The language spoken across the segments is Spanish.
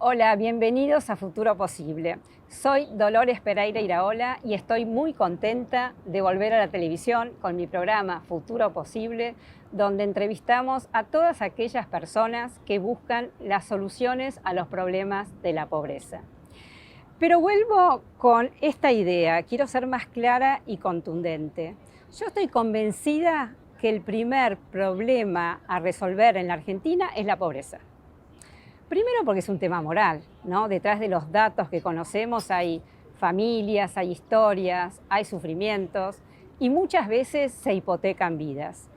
Hola, bienvenidos a Futuro Posible. Soy Dolores Pereira Iraola y estoy muy contenta de volver a la televisión con mi programa Futuro Posible, donde entrevistamos a todas aquellas personas que buscan las soluciones a los problemas de la pobreza. Pero vuelvo con esta idea, quiero ser más clara y contundente. Yo estoy convencida que el primer problema a resolver en la Argentina es la pobreza. Primero porque es un tema moral, ¿no? Detrás de los datos que conocemos hay familias, hay historias, hay sufrimientos y muchas veces se hipotecan vidas.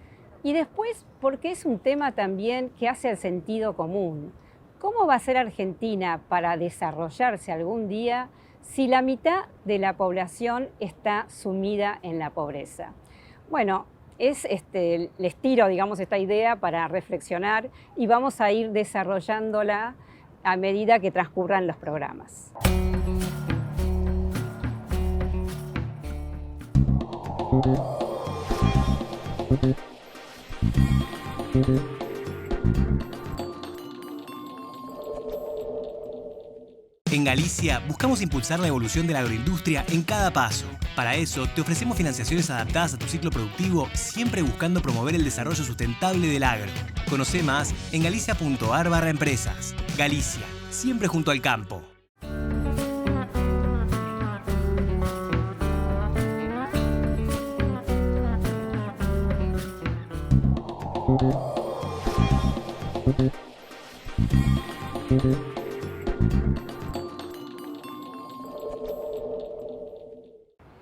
Y después porque es un tema también que hace al sentido común. ¿Cómo va a ser Argentina para desarrollarse algún día si la mitad de la población está sumida en la pobreza? Bueno, les tiro, digamos, esta idea para reflexionar y vamos a ir desarrollándola a medida que transcurran los programas. En Galicia buscamos impulsar la evolución de la agroindustria en cada paso. Para eso, te ofrecemos financiaciones adaptadas a tu ciclo productivo, siempre buscando promover el desarrollo sustentable del agro. Conoce más en galicia.ar/empresas. Galicia, siempre junto al campo.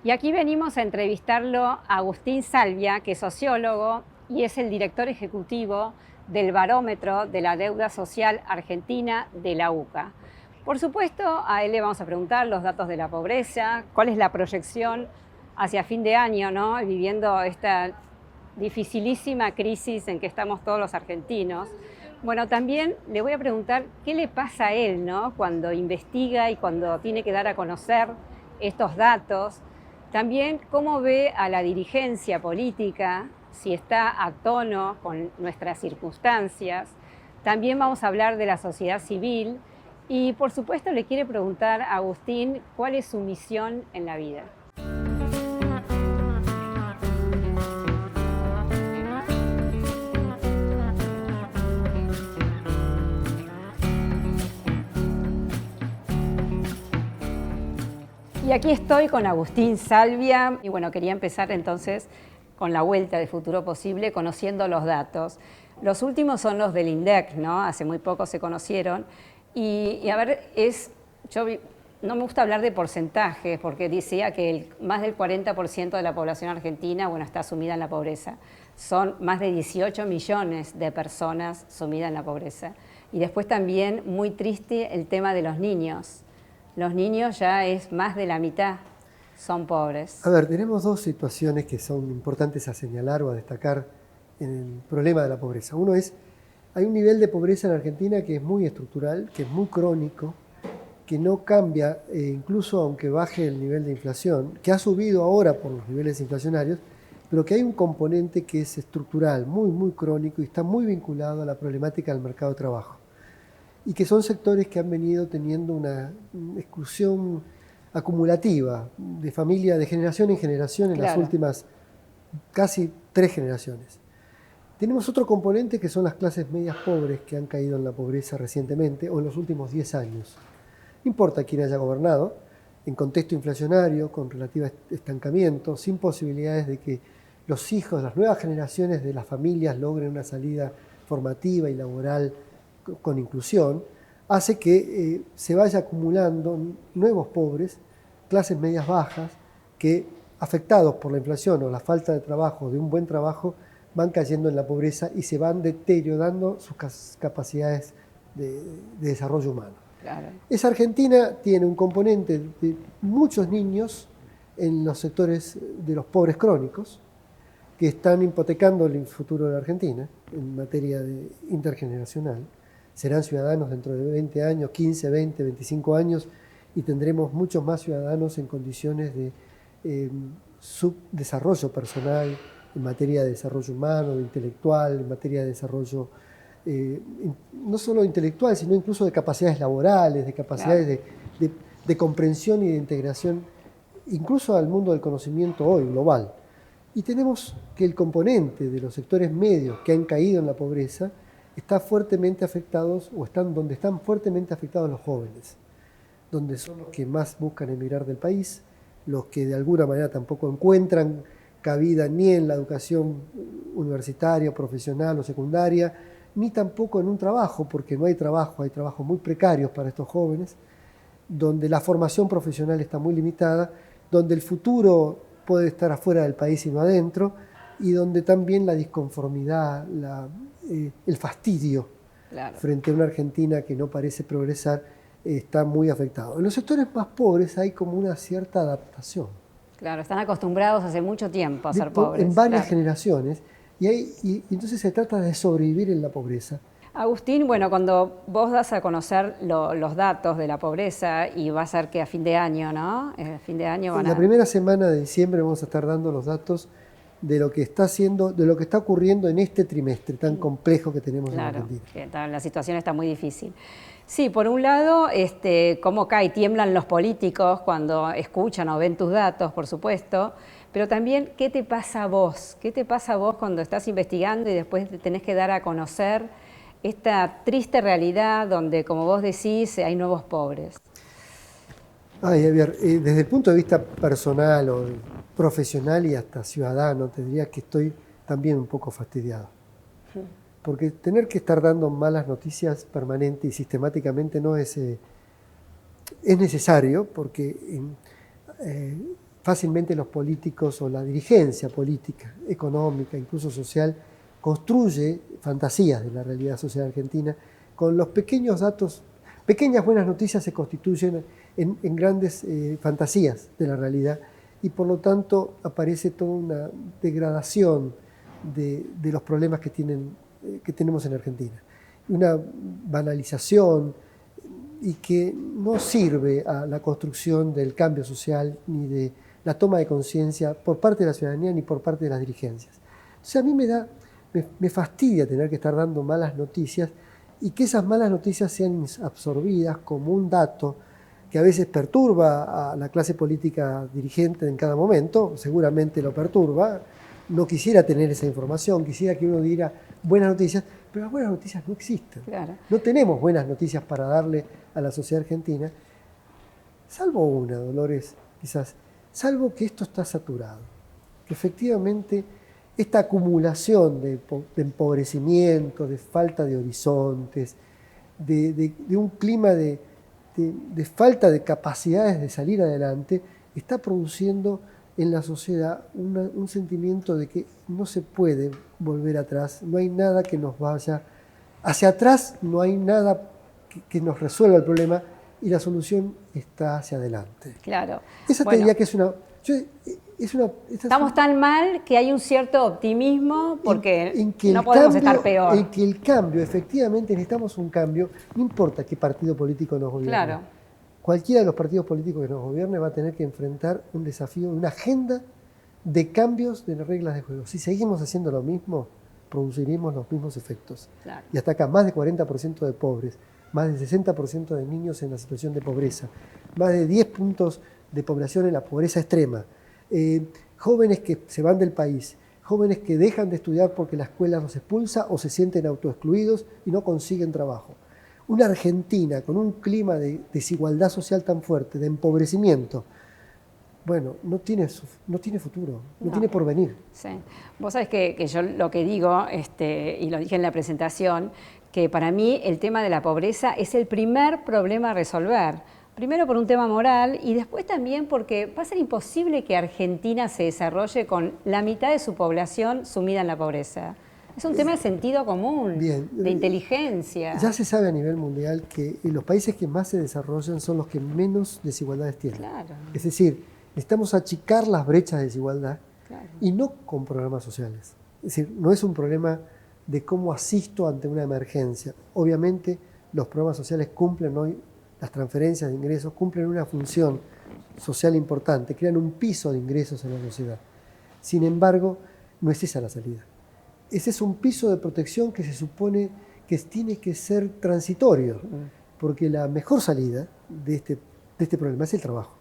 Y aquí venimos a entrevistarlo a Agustín Salvia, que es sociólogo y es el director ejecutivo del Barómetro de la Deuda Social Argentina de la UCA. Por supuesto, a él le vamos a preguntar los datos de la pobreza, cuál es la proyección hacia fin de año, ¿no? Viviendo esta dificilísima crisis en que estamos todos los argentinos. Bueno, también le voy a preguntar qué le pasa a él, ¿no? Cuando investiga y cuando tiene que dar a conocer estos datos. También cómo ve a la dirigencia política, si está a tono con nuestras circunstancias. También vamos a hablar de la sociedad civil y, por supuesto, le quiere preguntar a Agustín cuál es su misión en la vida. Y aquí estoy con Agustín Salvia y bueno, quería empezar entonces con la vuelta de Futuro Posible, conociendo los datos. Los últimos son los del INDEC, ¿no? Hace muy poco se conocieron y a ver, no me gusta hablar de porcentajes porque decía que más del 40% de la población argentina, bueno, está sumida en la pobreza. Son más de 18 millones de personas sumidas en la pobreza. Y después también, muy triste, el tema de los niños. Los niños ya es más de la mitad, son pobres. A ver, tenemos dos situaciones que son importantes a señalar o a destacar en el problema de la pobreza. Uno es, hay un nivel de pobreza en Argentina que es muy estructural, que es muy crónico, que no cambia, incluso aunque baje el nivel de inflación, que ha subido ahora por los niveles inflacionarios, pero que hay un componente que es estructural, muy crónico y está muy vinculado a la problemática del mercado de trabajo. Y que son sectores que han venido teniendo una exclusión acumulativa de familia, de generación en generación en las últimas casi 3 generaciones. Tenemos otro componente que son las clases medias pobres que han caído en la pobreza recientemente o en los últimos 10 años. No importa quién haya gobernado, en contexto inflacionario, con relativo estancamiento, sin posibilidades de que los hijos, las nuevas generaciones de las familias logren una salida formativa y laboral con inclusión, hace que se vaya acumulando nuevos pobres, clases medias bajas, que afectados por la inflación o la falta de trabajo, de un buen trabajo, van cayendo en la pobreza y se van deteriorando sus capacidades de desarrollo humano. Claro. Esa Argentina tiene un componente de muchos niños en los sectores de los pobres crónicos, que están hipotecando el futuro de la Argentina en materia intergeneracional. Serán ciudadanos dentro de 20 años, 15, 20, 25 años, y tendremos muchos más ciudadanos en condiciones de subdesarrollo personal, en materia de desarrollo humano, de intelectual, en materia de desarrollo no solo intelectual, sino incluso de capacidades laborales, de capacidades de comprensión y de integración, incluso al mundo del conocimiento hoy, global. Y tenemos que el componente de los sectores medios que han caído en la pobreza está fuertemente afectados, o donde están fuertemente afectados los jóvenes, donde son los que más buscan emigrar del país, los que de alguna manera tampoco encuentran cabida ni en la educación universitaria, profesional o secundaria, ni tampoco en un trabajo, porque no hay trabajo, hay trabajos muy precarios para estos jóvenes, donde la formación profesional está muy limitada, donde el futuro puede estar afuera del país y no adentro, y donde también la disconformidad, el fastidio frente a una Argentina que no parece progresar está muy afectado. En los sectores más pobres hay como una cierta adaptación. Claro, están acostumbrados hace mucho tiempo a ser pobres. En varias generaciones, y entonces se trata de sobrevivir en la pobreza. Agustín, bueno, cuando vos das a conocer los datos de la pobreza, y va a ser que a fin de año, ¿no? A fin de año En la primera semana de diciembre vamos a estar dando los datos de lo que está ocurriendo en este trimestre tan complejo que tenemos en Argentina. Claro, la situación está muy difícil. Sí, por un lado, cómo tiemblan los políticos cuando escuchan o ven tus datos, por supuesto, pero también, ¿qué te pasa a vos? ¿Qué te pasa a vos cuando estás investigando y después te tenés que dar a conocer esta triste realidad donde, como vos decís, hay nuevos pobres? Ay, Javier, desde el punto de vista personal o profesional y hasta ciudadano, te diría que estoy también un poco fastidiado. Porque tener que estar dando malas noticias permanente y sistemáticamente no es necesario, porque fácilmente los políticos o la dirigencia política, económica, incluso social, construye fantasías de la realidad social argentina. Con los pequeños datos, pequeñas buenas noticias se constituyen en grandes fantasías de la realidad, y por lo tanto aparece toda una degradación de los problemas que tenemos en Argentina. Una banalización y que no sirve a la construcción del cambio social ni de la toma de conciencia por parte de la ciudadanía ni por parte de las dirigencias. O sea, a mí me fastidia tener que estar dando malas noticias y que esas malas noticias sean absorbidas como un dato que a veces perturba a la clase política dirigente en cada momento, seguramente lo perturba. No quisiera tener esa información, quisiera que uno diga buenas noticias, pero las buenas noticias no existen. Claro. No tenemos buenas noticias para darle a la sociedad argentina, salvo una, Dolores, quizás, salvo que esto está saturado, que efectivamente esta acumulación de empobrecimiento, de falta de horizontes, de un clima de falta de capacidades de salir adelante, está produciendo en la sociedad un sentimiento de que no se puede volver atrás, no hay nada que nos vaya hacia atrás, no hay nada que nos resuelva el problema, y la solución está hacia adelante. Claro. Esa te diría que es una... Estamos tan mal que hay un cierto optimismo porque no podemos estar peor. En que el cambio, efectivamente necesitamos un cambio, no importa qué partido político nos gobierne. Claro. Cualquiera de los partidos políticos que nos gobierne va a tener que enfrentar un desafío, una agenda de cambios de las reglas de juego. Si seguimos haciendo lo mismo, produciremos los mismos efectos. Claro. Y hasta acá, más de 40% de pobres, más del 60% de niños en la situación de pobreza, más de 10 puntos de población en la pobreza extrema, jóvenes que se van del país, jóvenes que dejan de estudiar porque la escuela los expulsa o se sienten autoexcluidos y no consiguen trabajo. Una Argentina con un clima de desigualdad social tan fuerte, de empobrecimiento, bueno, no tiene futuro, no tiene porvenir. Sí. Vos sabés que yo lo que digo, y lo dije en la presentación, que para mí el tema de la pobreza es el primer problema a resolver. Primero por un tema moral y después también porque va a ser imposible que Argentina se desarrolle con la mitad de su población sumida en la pobreza. Es un tema de sentido común, de inteligencia. Ya se sabe a nivel mundial que los países que más se desarrollan son los que menos desigualdades tienen. Claro. Es decir, necesitamos achicar las brechas de desigualdad, y no con programas sociales. Es decir, no es un problema de cómo asisto ante una emergencia. Obviamente los programas sociales cumplen hoy, las transferencias de ingresos cumplen una función social importante, crean un piso de ingresos en la sociedad. Sin embargo, no es esa la salida. Ese es un piso de protección que se supone que tiene que ser transitorio, porque la mejor salida de este problema es el trabajo.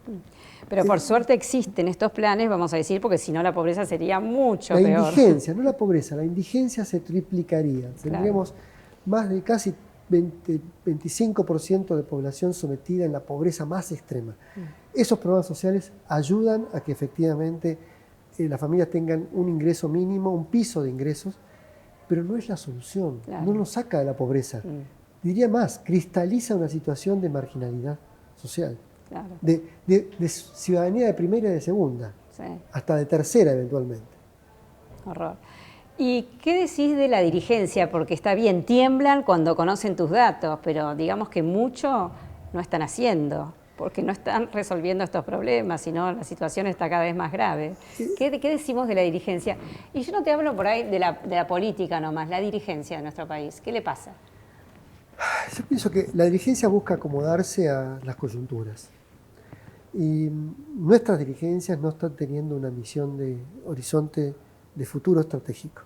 Pero por suerte existen estos planes, vamos a decir, porque si no la pobreza sería mucho peor. La indigencia, no la pobreza, la indigencia se triplicaría. Tendríamos más de casi 25% de población sometida en la pobreza más extrema. Esos programas sociales ayudan a que efectivamente las familias tengan un ingreso mínimo, un piso de ingresos, pero no es la solución, no nos saca de la pobreza. Diría más, cristaliza una situación de marginalidad social, de ciudadanía de primera y de segunda, hasta de tercera eventualmente. Horror. ¿Y qué decís de la dirigencia? Porque está bien, tiemblan cuando conocen tus datos, pero digamos que mucho no están haciendo, porque no están resolviendo estos problemas, sino la situación está cada vez más grave. ¿Qué decimos de la dirigencia? Y yo no te hablo por ahí de la política nomás, la dirigencia de nuestro país. ¿Qué le pasa? Yo pienso que la dirigencia busca acomodarse a las coyunturas. Y nuestras dirigencias no están teniendo una misión de horizonte de futuro estratégico.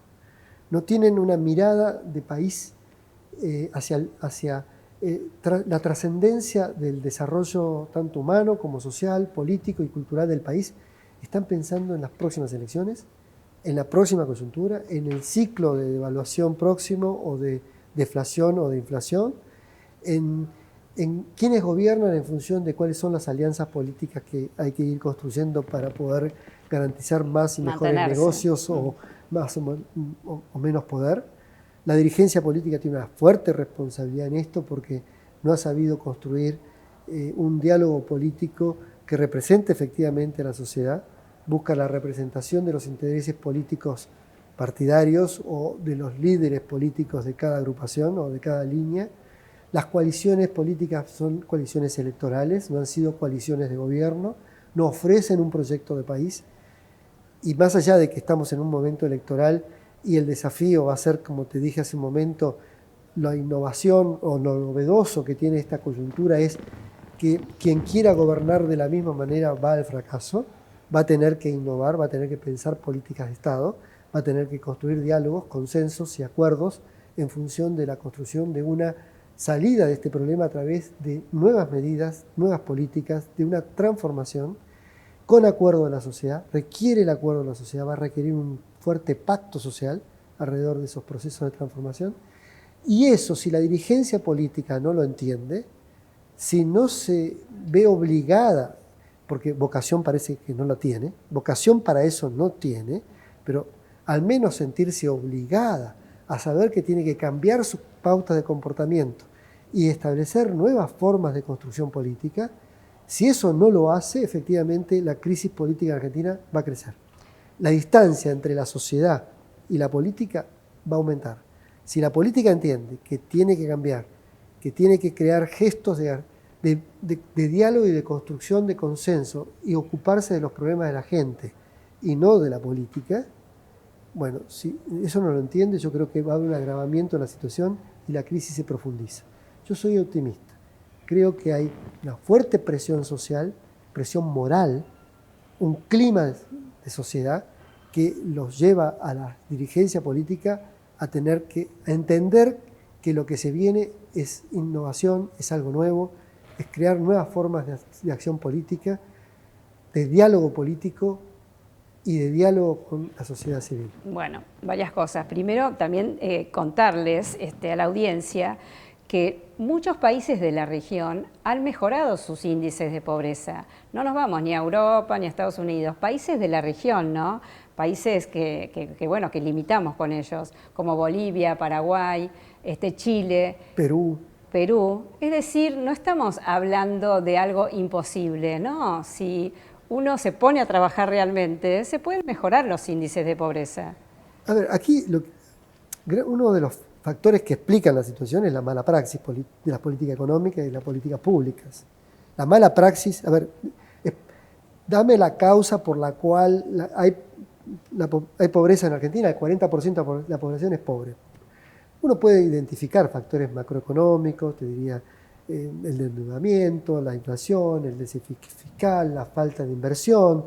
No tienen una mirada de país hacia la trascendencia del desarrollo tanto humano como social, político y cultural del país. Están pensando en las próximas elecciones, en la próxima coyuntura, en el ciclo de devaluación próximo o de deflación o de inflación, en quiénes gobiernan en función de cuáles son las alianzas políticas que hay que ir construyendo para poder garantizar más y mejores negocios o más o menos poder. La dirigencia política tiene una fuerte responsabilidad en esto porque no ha sabido construir un diálogo político que represente efectivamente a la sociedad, busca la representación de los intereses políticos partidarios o de los líderes políticos de cada agrupación o de cada línea. Las coaliciones políticas son coaliciones electorales, no han sido coaliciones de gobierno, no ofrecen un proyecto de país. Y más allá de que estamos en un momento electoral y el desafío va a ser, como te dije hace un momento, la innovación o lo novedoso que tiene esta coyuntura es que quien quiera gobernar de la misma manera va al fracaso, va a tener que innovar, va a tener que pensar políticas de Estado, va a tener que construir diálogos, consensos y acuerdos en función de la construcción de una salida de este problema a través de nuevas medidas, nuevas políticas, de una transformación con acuerdo de la sociedad. Requiere el acuerdo de la sociedad, va a requerir un fuerte pacto social alrededor de esos procesos de transformación. Y eso, si la dirigencia política no lo entiende, si no se ve obligada, porque vocación parece que no la tiene, vocación para eso no tiene, pero al menos sentirse obligada a saber que tiene que cambiar sus pautas de comportamiento y establecer nuevas formas de construcción política, si eso no lo hace, efectivamente la crisis política en Argentina va a crecer. La distancia entre la sociedad y la política va a aumentar. Si la política entiende que tiene que cambiar, que tiene que crear gestos de diálogo y de construcción de consenso y ocuparse de los problemas de la gente y no de la política, bueno, si eso no lo entiende, yo creo que va a haber un agravamiento de la situación y la crisis se profundiza. Yo soy optimista. Creo que hay una fuerte presión social, presión moral, un clima de sociedad que los lleva a la dirigencia política a tener que entender que lo que se viene es innovación, es algo nuevo, es crear nuevas formas de acción política, de diálogo político y de diálogo con la sociedad civil. Bueno, varias cosas. Primero, también contarles a la audiencia que muchos países de la región han mejorado sus índices de pobreza. No nos vamos ni a Europa ni a Estados Unidos, países de la región, ¿no? Países que limitamos con ellos, como Bolivia, Paraguay, Chile, Perú. Es decir, no estamos hablando de algo imposible, ¿no? Si uno se pone a trabajar realmente, se pueden mejorar los índices de pobreza. A ver, aquí uno de los factores que explican la situación es la mala praxis de la política económica y de las políticas públicas. La mala praxis, a ver, dame la causa por la cual hay pobreza en Argentina, el 40% de la población es pobre. Uno puede identificar factores macroeconómicos, te diría el endeudamiento, la inflación, el déficit fiscal, la falta de inversión,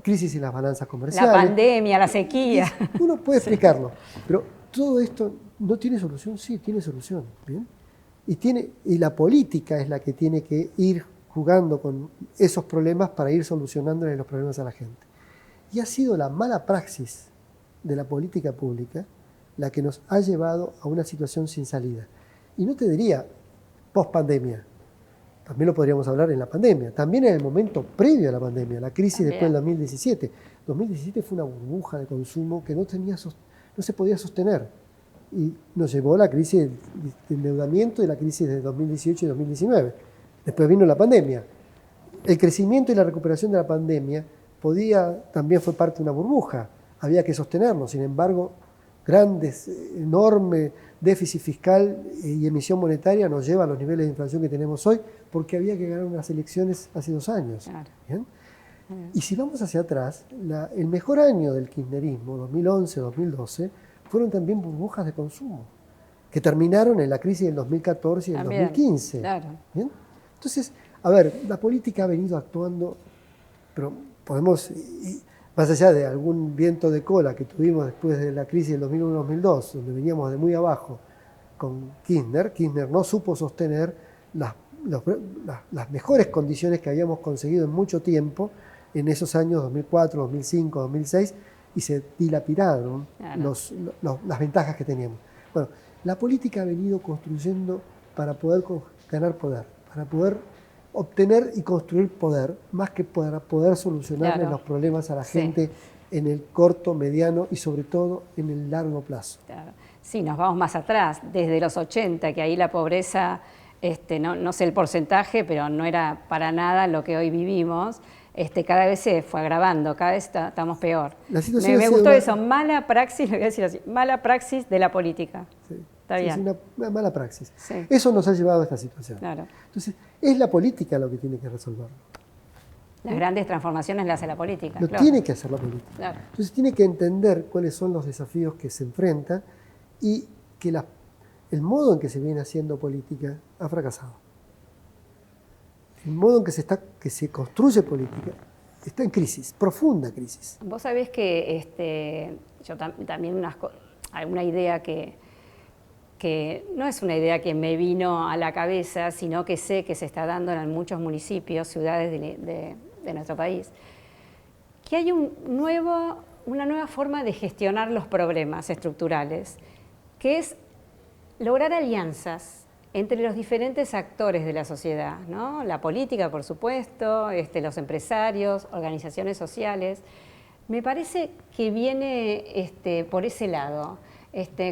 crisis en las balanzas comerciales. La pandemia, la sequía. Uno puede explicarlo, pero todo esto ¿No tiene solución? Sí, tiene solución. ¿Bien? Y la política es la que tiene que ir jugando con esos problemas para ir solucionándole los problemas a la gente. Y ha sido la mala praxis de la política pública la que nos ha llevado a una situación sin salida. Y no te diría post-pandemia, también lo podríamos hablar en la pandemia, también en el momento previo a la pandemia, la crisis después del 2017. 2017 fue una burbuja de consumo que no se podía sostener y nos llevó a la crisis de endeudamiento y la crisis de 2018 y 2019. Después vino la pandemia. El crecimiento y la recuperación de la pandemia también fue parte de una burbuja, había que sostenerlo, sin embargo, enorme déficit fiscal y emisión monetaria nos lleva a los niveles de inflación que tenemos hoy porque había que ganar unas elecciones hace 2 años. Claro. ¿Bien? Y si vamos hacia atrás, el mejor año del kirchnerismo, 2011-2012, fueron también burbujas de consumo, que terminaron en la crisis del 2014 y del 2015. Claro. ¿Bien? Entonces, a ver, la política ha venido actuando, pero podemos, más allá de algún viento de cola que tuvimos después de la crisis del 2001-2002, donde veníamos de muy abajo con Kirchner no supo sostener las mejores condiciones que habíamos conseguido en mucho tiempo en esos años 2004, 2005, 2006, y se dilapidaron las ventajas que teníamos. Bueno, la política ha venido construyendo para poder ganar poder, para poder obtener y construir poder, más que para poder solucionarle los problemas a la gente en el corto, mediano y sobre todo en el largo plazo. Claro. Sí, nos vamos más atrás, desde los 80, que ahí la pobreza, no sé el porcentaje, pero no era para nada lo que hoy vivimos. Cada vez se fue agravando, cada vez estamos peor. Me gustó eso, mala praxis, lo voy a decir así, mala praxis de la política. Sí. Está bien. Es una mala praxis. Sí. Eso nos ha llevado a esta situación. Claro. Entonces, es la política lo que tiene que resolverlo. Las grandes transformaciones las hace la política. Lo tiene que hacer la política. Claro. Entonces, tiene que entender cuáles son los desafíos que se enfrentan y que el modo en que se viene haciendo política ha fracasado. El modo en que se construye política está en crisis, profunda crisis. Vos sabés que yo también una idea que no es una idea que me vino a la cabeza, sino que sé que se está dando en muchos municipios, ciudades de nuestro país, que hay una nueva forma de gestionar los problemas estructurales, que es lograr alianzas entre los diferentes actores de la sociedad, ¿no? La política, por supuesto, los empresarios, organizaciones sociales. Me parece que viene por ese lado.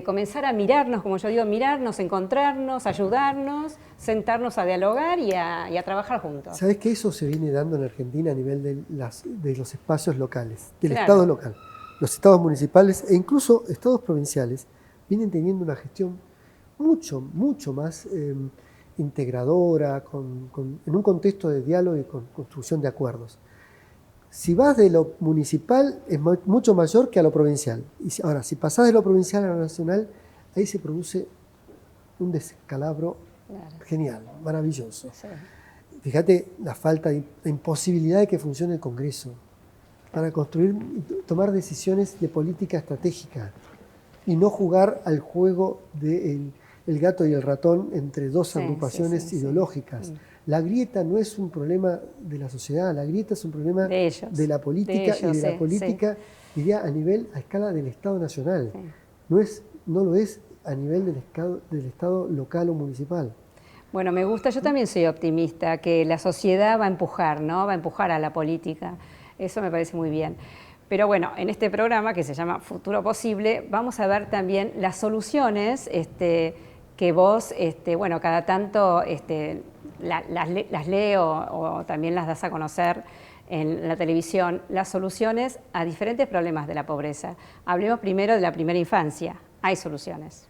Comenzar a mirarnos, como yo digo, mirarnos, encontrarnos, ayudarnos, sentarnos a dialogar y a trabajar juntos. ¿Sabés que eso se viene dando en Argentina a nivel de los espacios locales, del Estado local? Los estados municipales e incluso estados provinciales vienen teniendo una gestión mucho más integradora, en un contexto de diálogo y construcción de acuerdos. Si vas de lo municipal es mucho mayor que a lo provincial. Ahora, si pasás de lo provincial a lo nacional, ahí se produce un descalabro genial, maravilloso. Sí. Fíjate la imposibilidad de que funcione el Congreso para tomar decisiones de política estratégica y no jugar al juego del gato y el ratón entre dos agrupaciones ideológicas. Sí. La grieta no es un problema de la sociedad, la grieta es un problema de la política y de la política, diría, a escala del Estado nacional. Sí. No lo es a nivel del Estado local o municipal. Bueno, me gusta, yo también soy optimista, que la sociedad va a empujar, ¿no? Va a empujar a la política. Eso me parece muy bien. Pero bueno, en este programa que se llama Futuro Posible, vamos a ver también las soluciones que vos, cada tanto las leo o también las das a conocer en la televisión, las soluciones a diferentes problemas de la pobreza. Hablemos primero de la primera infancia. Hay soluciones.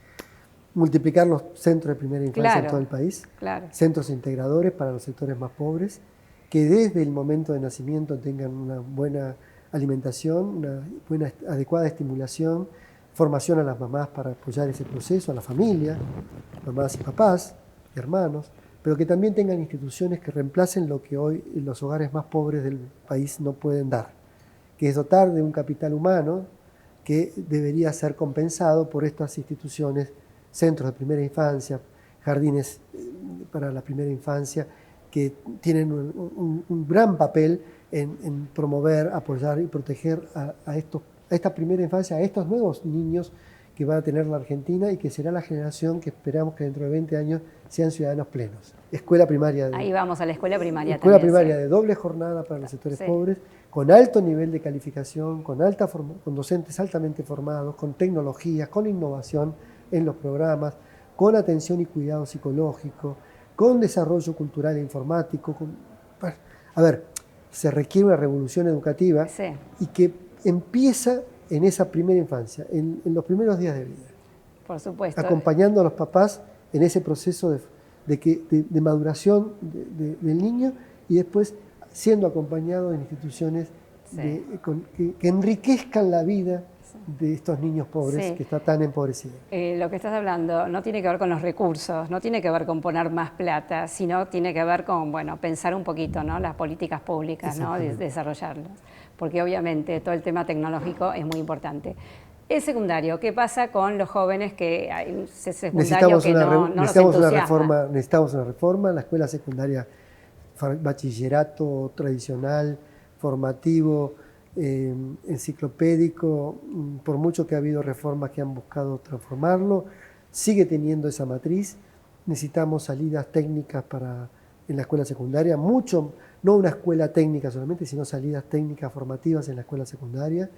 Multiplicar los centros de primera infancia en todo el país, centros integradores para los sectores más pobres, que desde el momento de nacimiento tengan una buena alimentación, una buena, adecuada estimulación, formación a las mamás para apoyar ese proceso, a la familia, mamás y papás, hermanos, pero que también tengan instituciones que reemplacen lo que hoy los hogares más pobres del país no pueden dar, que es dotar de un capital humano que debería ser compensado por estas instituciones centros de primera infancia, jardines para la primera infancia, que tienen un gran papel en promover, apoyar y proteger a esta primera infancia, a estos nuevos niños que va a tener la Argentina y que será la generación que esperamos que dentro de 20 años sean ciudadanos plenos. Escuela primaria. Ahí vamos, a la escuela primaria escuela también. Primaria de doble jornada para los sectores pobres, con alto nivel de calificación, con docentes altamente formados, con tecnologías, con innovación en los programas, con atención y cuidado psicológico, con desarrollo cultural e informático. A ver, se requiere una revolución educativa y que empieza en esa primera infancia, en los primeros días de vida. Por supuesto. Acompañando a los papás en ese proceso de maduración del niño y después siendo acompañado en instituciones que enriquezcan la vida de estos niños pobres que está tan empobrecidos. Lo que estás hablando no tiene que ver con los recursos, no tiene que ver con poner más plata, sino tiene que ver con, bueno, pensar un poquito, ¿no?, las políticas públicas, ¿no?, desarrollarlas, porque obviamente todo el tema tecnológico es muy importante. El secundario, ¿qué pasa con los jóvenes que hay secundario que no nos entusiasma? Necesitamos una reforma, la escuela secundaria, bachillerato tradicional, formativo, enciclopédico, por mucho que ha habido reformas que han buscado transformarlo, sigue teniendo esa matriz. Necesitamos salidas técnicas en la escuela secundaria, no una escuela técnica solamente, sino salidas técnicas formativas en la escuela secundaria.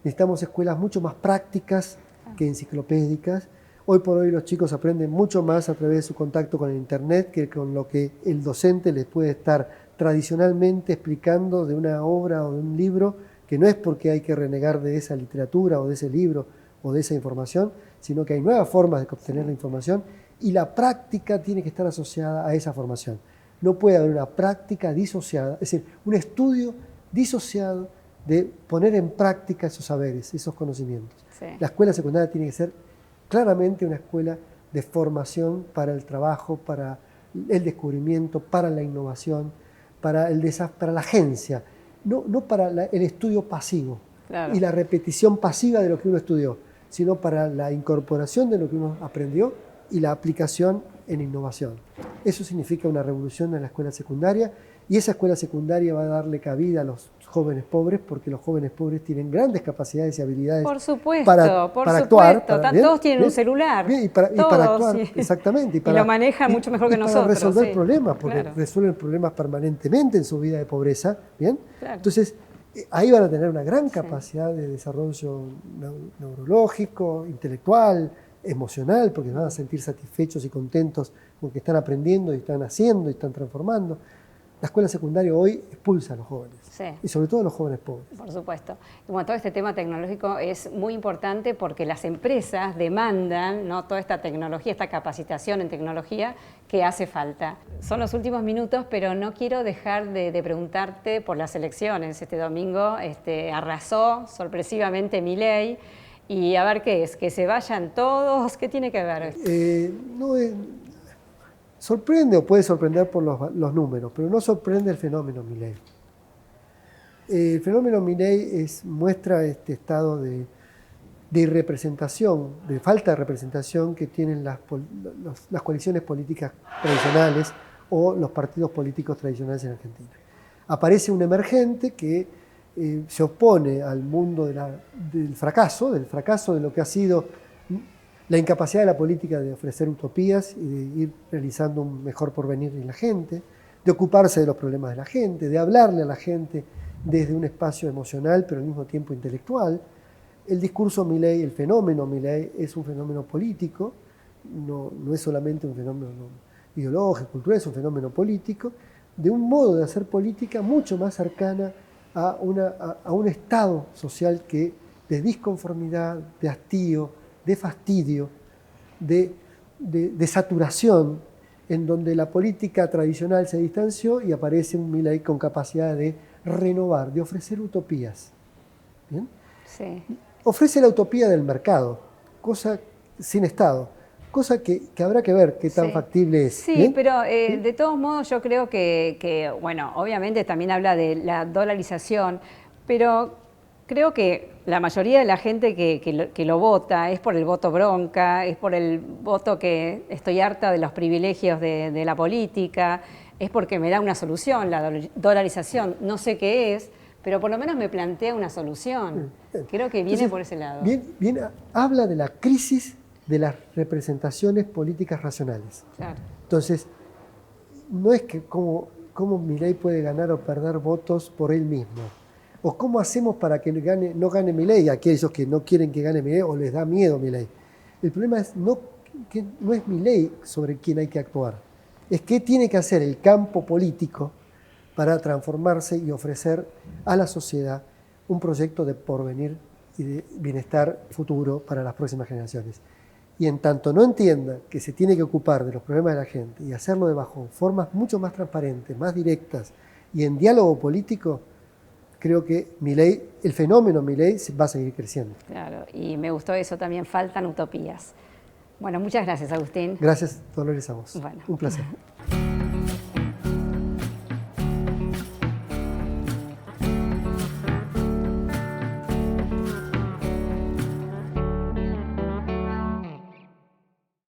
Necesitamos escuelas mucho más prácticas que enciclopédicas. Hoy por hoy los chicos aprenden mucho más a través de su contacto con el Internet que con lo que el docente les puede estar tradicionalmente explicando de una obra o de un libro, que no es porque hay que renegar de esa literatura o de ese libro o de esa información, sino que hay nuevas formas de obtener la información y la práctica tiene que estar asociada a esa formación. No puede haber una práctica disociada, es decir, un estudio disociado de poner en práctica esos saberes, esos conocimientos. La escuela secundaria tiene que ser claramente una escuela de formación para el trabajo, para el descubrimiento, para la innovación, para la agencia, no para el estudio pasivo y la repetición pasiva de lo que uno estudió, sino para la incorporación de lo que uno aprendió y la aplicación en innovación. Eso significa una revolución en la escuela secundaria y esa escuela secundaria va a darle cabida a los jóvenes pobres porque los jóvenes pobres tienen grandes capacidades y habilidades para actuar. Todos tienen un celular. Y para actuar, exactamente. Y lo manejan mucho mejor que nosotros. Para resolver problemas, porque resuelven problemas permanentemente en su vida de pobreza. ¿Bien? Entonces, ahí van a tener una gran capacidad de desarrollo neurológico, intelectual, emocional, porque van a sentir satisfechos y contentos porque están aprendiendo y están haciendo y están transformando. La escuela secundaria hoy expulsa a los jóvenes, y sobre todo a los jóvenes pobres. Por supuesto. Y bueno, todo este tema tecnológico es muy importante porque las empresas demandan, ¿no?, toda esta tecnología, esta capacitación en tecnología que hace falta. Son los últimos minutos, pero no quiero dejar de preguntarte por las elecciones. Este domingo arrasó sorpresivamente Milei. Y a ver qué es, que se vayan todos, ¿qué tiene que ver? Sorprende o puede sorprender por los números, pero no sorprende el fenómeno Milei. El fenómeno Milei muestra este estado de irrepresentación, de falta de representación que tienen las coaliciones políticas tradicionales o los partidos políticos tradicionales en Argentina. Aparece un emergente que se opone al mundo del fracaso de lo que ha sido la incapacidad de la política de ofrecer utopías y de ir realizando un mejor porvenir en la gente, de ocuparse de los problemas de la gente, de hablarle a la gente desde un espacio emocional pero al mismo tiempo intelectual. El discurso Milei, el fenómeno Milei es un fenómeno político, no es solamente un fenómeno ideológico, cultural, es un fenómeno político, de un modo de hacer política mucho más cercana a un estado social de disconformidad, de hastío, de fastidio, de saturación, en donde la política tradicional se distanció y aparece un Milei con capacidad de renovar, de ofrecer utopías. ¿Bien? Sí. Ofrece la utopía del mercado, cosa sin Estado, cosa que habrá que ver qué tan factible es. Sí, ¿bien? pero de todos modos yo creo que, bueno, obviamente también habla de la dolarización, pero Creo que la mayoría de la gente que lo vota es por el voto bronca, es por el voto que estoy harta de los privilegios de la política, es porque me da una solución, la dolarización, no sé qué es, pero por lo menos me plantea una solución. Creo que viene por ese lado. Habla de la crisis de las representaciones políticas racionales. Claro. Entonces, no es que cómo Milei puede ganar o perder votos por él mismo, o cómo hacemos para que no gane Milei, aquellos que no quieren que gane Milei o les da miedo Milei. El problema es que no es Milei sobre quien hay que actuar, es qué tiene que hacer el campo político para transformarse y ofrecer a la sociedad un proyecto de porvenir y de bienestar futuro para las próximas generaciones. Y en tanto no entienda que se tiene que ocupar de los problemas de la gente y hacerlo de bajo formas mucho más transparentes, más directas y en diálogo político, creo que Milei, el fenómeno Milei va a seguir creciendo. Claro, y me gustó eso también, faltan utopías. Bueno, muchas gracias, Agustín. Gracias, Dolores, a vos. Bueno. Un placer.